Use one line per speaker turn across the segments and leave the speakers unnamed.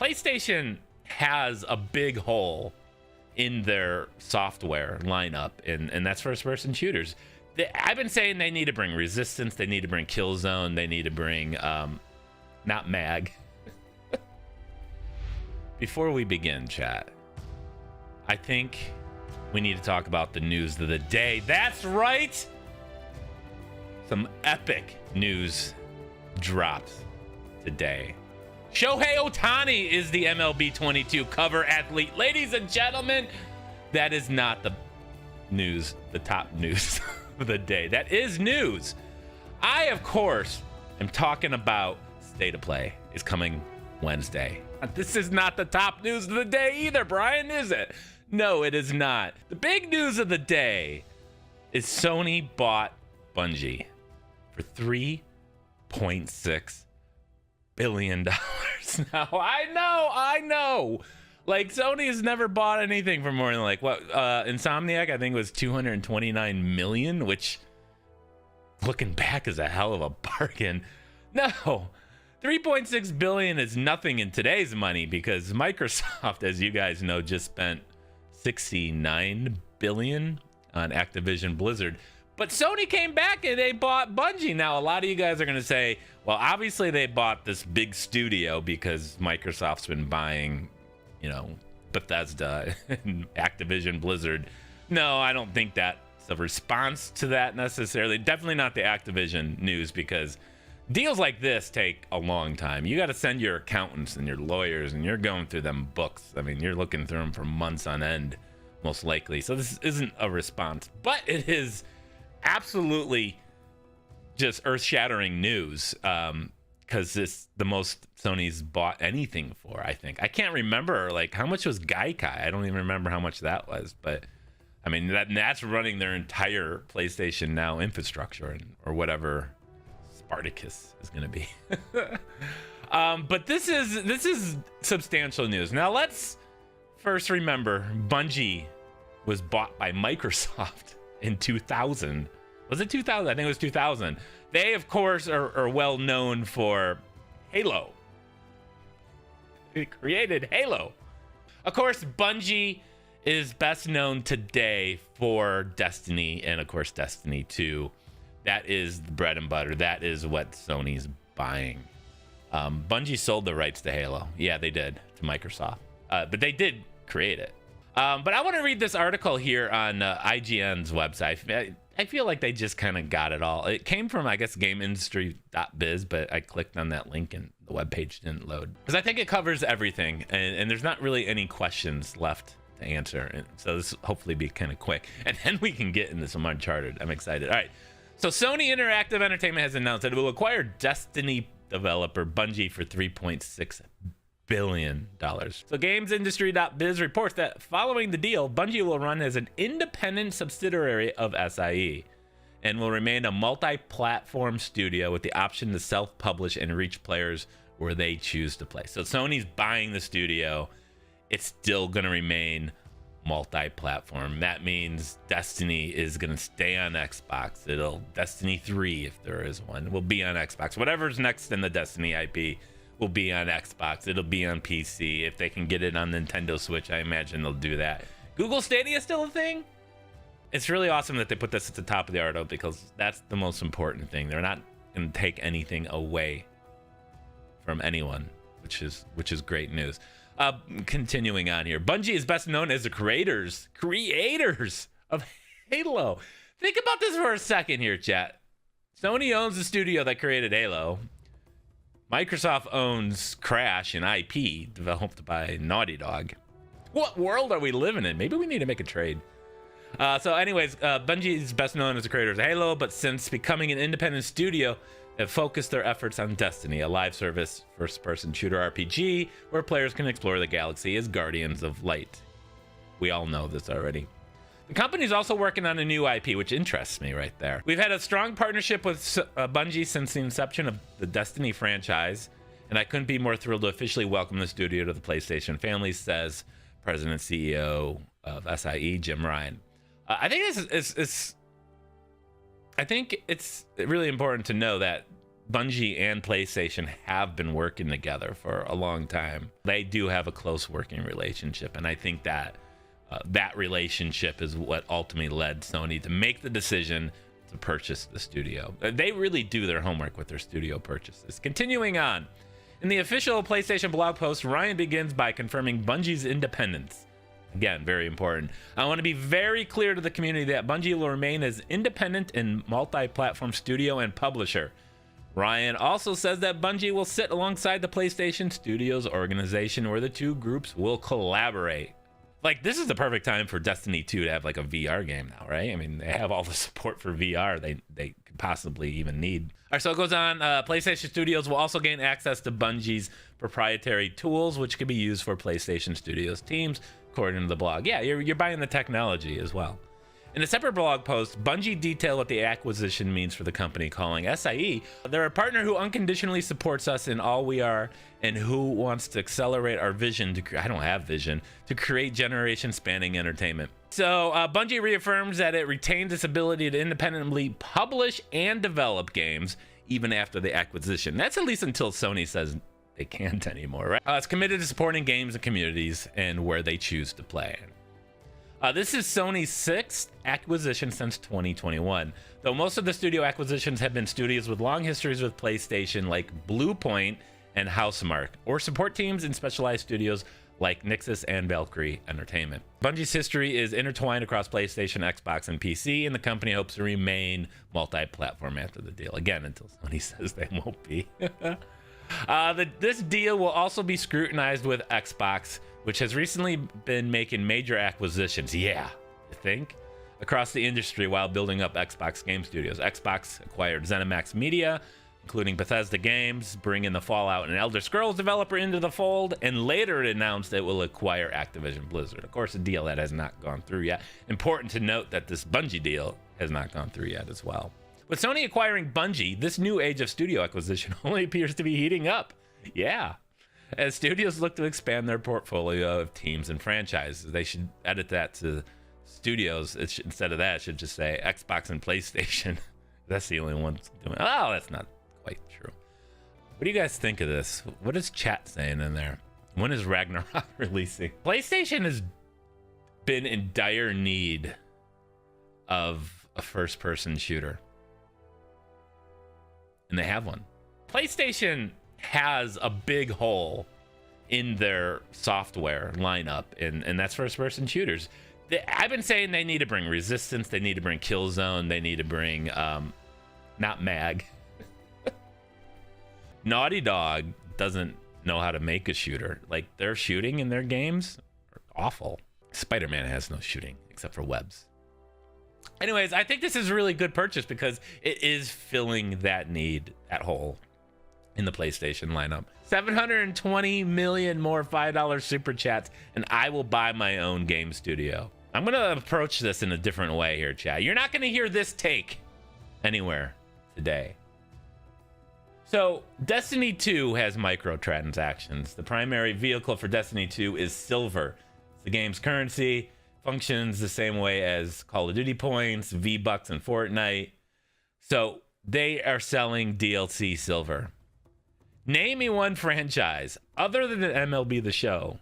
PlayStation has a big hole in their software lineup, and that's first-person shooters. I've been saying they need to bring Resistance, they need to bring Killzone, they need to bring, not MAG. Before we begin, chat, I think we need to talk about the news of the day. That's right! Some epic news drops today. Shohei Ohtani is the MLB 22 cover athlete. Ladies and gentlemen, that is not the news, the top news of the day. That is news. I, of course, am talking about State of Play is coming Wednesday. This is not the top news of the day either, Brian, is it? No, it is not. The big news of the day is Sony bought Bungie for $3.6 billion. Now, I know. Like, Sony has never bought anything for more than, like, what, Insomniac, I think it was $229 million, which, looking back, is a hell of a bargain. No, $3.6 billion is nothing in today's money because Microsoft, as you guys know, just spent $69 billion on Activision Blizzard. But Sony came back and they bought Bungie. Now, a lot of you guys are going to say, well, obviously they bought this big studio because Microsoft's been buying, you know, Bethesda and Activision Blizzard. No, I don't think that's a response to that necessarily. Definitely not the Activision news, because deals like this take a long time. You got to send your accountants and your lawyers, and you're going through them books. I mean, you're looking through them for months on end, most likely. So this isn't a response, but it is absolutely just earth-shattering news, because it's the most Sony's bought anything for. I think I can't remember, like, how much was Gaikai. I don't even remember how much that was, but I mean that's running their entire PlayStation Now infrastructure, or whatever Spartacus is going to be. But this is substantial news. Now let's first remember Bungie was bought by Microsoft in 2000. Was it 2000? I think it was 2000. They, of course, are well known for Halo. They created Halo. Of course, Bungie is best known today for Destiny, and of course, Destiny 2. That is the bread and butter. That is what Sony's buying. Bungie sold the rights to Halo. Yeah, they did, to Microsoft. But they did create it. But I want to read this article here on IGN's website. I feel like they just kind of got it all. It came from, I guess, GameIndustry.biz, but I clicked on that link and the webpage didn't load. Because I think it covers everything, and there's not really any questions left to answer. And so this will hopefully be kind of quick. And then we can get into some Uncharted. I'm excited. All right. So Sony Interactive Entertainment has announced that it will acquire Destiny developer Bungie for $3.6 billion. So GamesIndustry.biz reports that following the deal, Bungie will run as an independent subsidiary of SIE and will remain a multi-platform studio with the option to self-publish and reach players where they choose to play. So Sony's buying the studio. It's still going to remain multi-platform. That means Destiny is going to stay on Xbox. Destiny 3, if there is one, will be on Xbox. Whatever's next in the Destiny IP will be on Xbox. It'll be on PC. If they can get it on Nintendo Switch, I imagine they'll do that. Google Stadia is still a thing. It's really awesome that they put this at the top of the article, because that's the most important thing. They're not going to take anything away from anyone, which is great news. Continuing on here, Bungie is best known as the creators of Halo. Think about this for a second here, chat. Sony owns the studio that created Halo. Microsoft owns Crash and IP developed by Naughty Dog. What world are we living in? Maybe we need to make a trade. So anyways, Bungie is best known as the creators of Halo, but since becoming an independent studio, have focused their efforts on Destiny, a live service first-person shooter RPG where players can explore the galaxy as Guardians of Light. We all know this already. The company is also working on a new IP, which interests me right there. We've had a strong partnership with Bungie since the inception of the Destiny franchise, and I couldn't be more thrilled to officially welcome the studio to the PlayStation family, says President and CEO of SIE, Jim Ryan. I think it's really important to know that Bungie and PlayStation have been working together for a long time. They do have a close working relationship, and I think that that relationship is what ultimately led Sony to make the decision to purchase the studio. They really do their homework with their studio purchases. Continuing on, in the official PlayStation blog post, Ryan begins by confirming Bungie's independence. Again, very important. I want to be very clear to the community that Bungie will remain as independent and multi-platform studio and publisher. Ryan also says that Bungie will sit alongside the PlayStation Studios organization where the two groups will collaborate. Like, this is the perfect time for Destiny 2 to have like a VR game now, right? I mean, they have all the support for VR they could possibly even need. All right, so it goes on. PlayStation Studios will also gain access to Bungie's proprietary tools, which can be used for PlayStation Studios teams, according to the blog. Yeah, you're buying the technology as well. In a separate blog post, Bungie detailed what the acquisition means for the company, calling SIE, "They're a partner who unconditionally supports us in all we are and who wants to accelerate our vision to I don't have vision to create generation-spanning entertainment." So Bungie reaffirms that it retains its ability to independently publish and develop games even after the acquisition. That's at least until Sony says they can't anymore, right? It's committed to supporting games and communities and where they choose to play. This is Sony's 6th acquisition since 2021. Though most of the studio acquisitions have been studios with long histories with PlayStation like Bluepoint and Housemarque, or support teams in specialized studios like Nixxes and Valkyrie Entertainment. Bungie's history is intertwined across PlayStation, Xbox, and PC, and the company hopes to remain multi-platform after the deal. Again, until Sony says they won't be. This deal will also be scrutinized with Xbox, which has recently been making major acquisitions, yeah, you think, across the industry while building up Xbox game studios. Xbox acquired ZeniMax Media, including Bethesda Games, bringing the Fallout and Elder Scrolls developer into the fold, and later it announced it will acquire Activision Blizzard. Of course, a deal that has not gone through yet. Important to note that this Bungie deal has not gone through yet as well. With Sony acquiring Bungie, this new age of studio acquisition only appears to be heating up. Yeah. As studios look to expand their portfolio of teams and franchises, they should edit that to studios. Instead of that, it should just say Xbox and PlayStation. That's the only ones doing. Oh, that's not quite true. What do you guys think of this? What is chat saying in there? When is Ragnarok releasing? PlayStation has been in dire need of a first-person shooter, and they have one. PlayStation has a big hole in their software lineup, and that's first-person shooters. I've been saying they need to bring Resistance, they need to bring Killzone, they need to bring not MAG. Naughty Dog doesn't know how to make a shooter. Like, their shooting in their games are awful. Spider-Man has no shooting except for webs. Anyways, I think this is a really good purchase because it is filling that need, that hole in the PlayStation lineup. 720 million more $5 super chats, and I will buy my own game studio. I'm gonna approach this in a different way here, chat. You're not gonna hear this take anywhere today. So Destiny 2 has microtransactions. The primary vehicle for Destiny 2 is silver. It's the game's currency, functions the same way as Call of Duty points, V-Bucks, and Fortnite. So they are selling DLC silver. Name me one franchise other than MLB The Show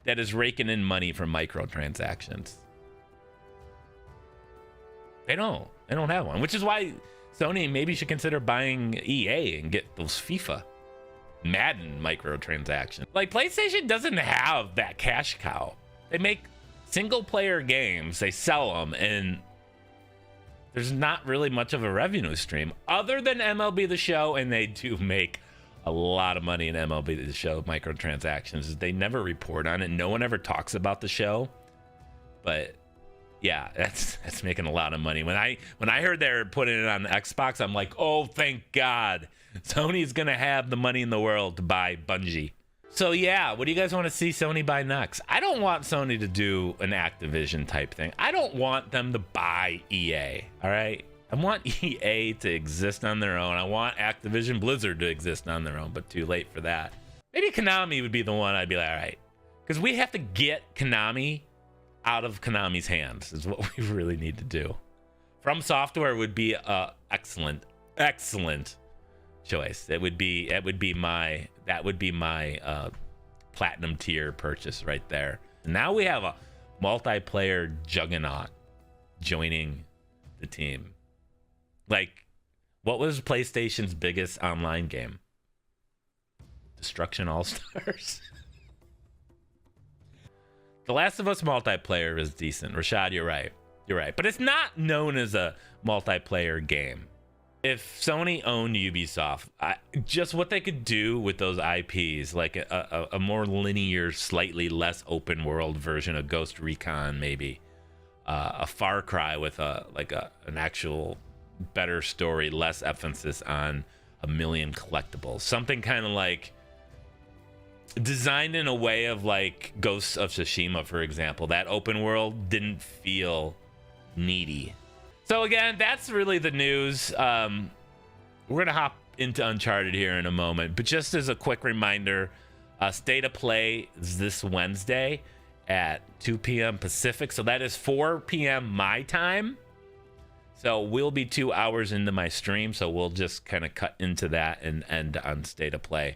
that is raking in money from microtransactions. They don't have one, which is why Sony maybe should consider buying EA and get those FIFA, Madden microtransactions. Like, PlayStation doesn't have that cash cow. They make single player games, they sell them, and there's not really much of a revenue stream other than MLB The Show, and they do make a lot of money in MLB The Show microtransactions. They never report on it. No one ever talks about the show, but yeah, that's making a lot of money. When I heard they're putting it on the Xbox, I'm like, oh, thank God. Sony's gonna have the money in the world to buy Bungie. So yeah, what do you guys want to see Sony buy next? I don't want Sony to do an Activision type thing. I don't want them to buy EA, all right? I want EA to exist on their own. I want Activision Blizzard to exist on their own, but too late for that. Maybe Konami would be the one I'd be like, all right. Because we have to get Konami out of Konami's hands is what we really need to do. From Software would be excellent choice. That would be my platinum tier purchase right there. Now we have a multiplayer juggernaut joining the team. Like, what was PlayStation's biggest online game? Destruction All Stars. The Last of Us multiplayer is decent. Rashad, you're right. You're right. But it's not known as a multiplayer game. If Sony owned Ubisoft, just what they could do with those IPs, like a more linear, slightly less open world version of Ghost Recon, maybe a Far Cry with an actual better story, less emphasis on a million collectibles, something kind of like designed in a way of like Ghosts of Tsushima, for example. That open world didn't feel needy. So again, that's really the news. We're gonna hop into Uncharted here in a moment, but just as a quick reminder, State of Play is this Wednesday at 2 p.m. Pacific, so that is 4 p.m. my time. So we'll be 2 hours into my stream, so we'll just kind of cut into that and end on State of Play.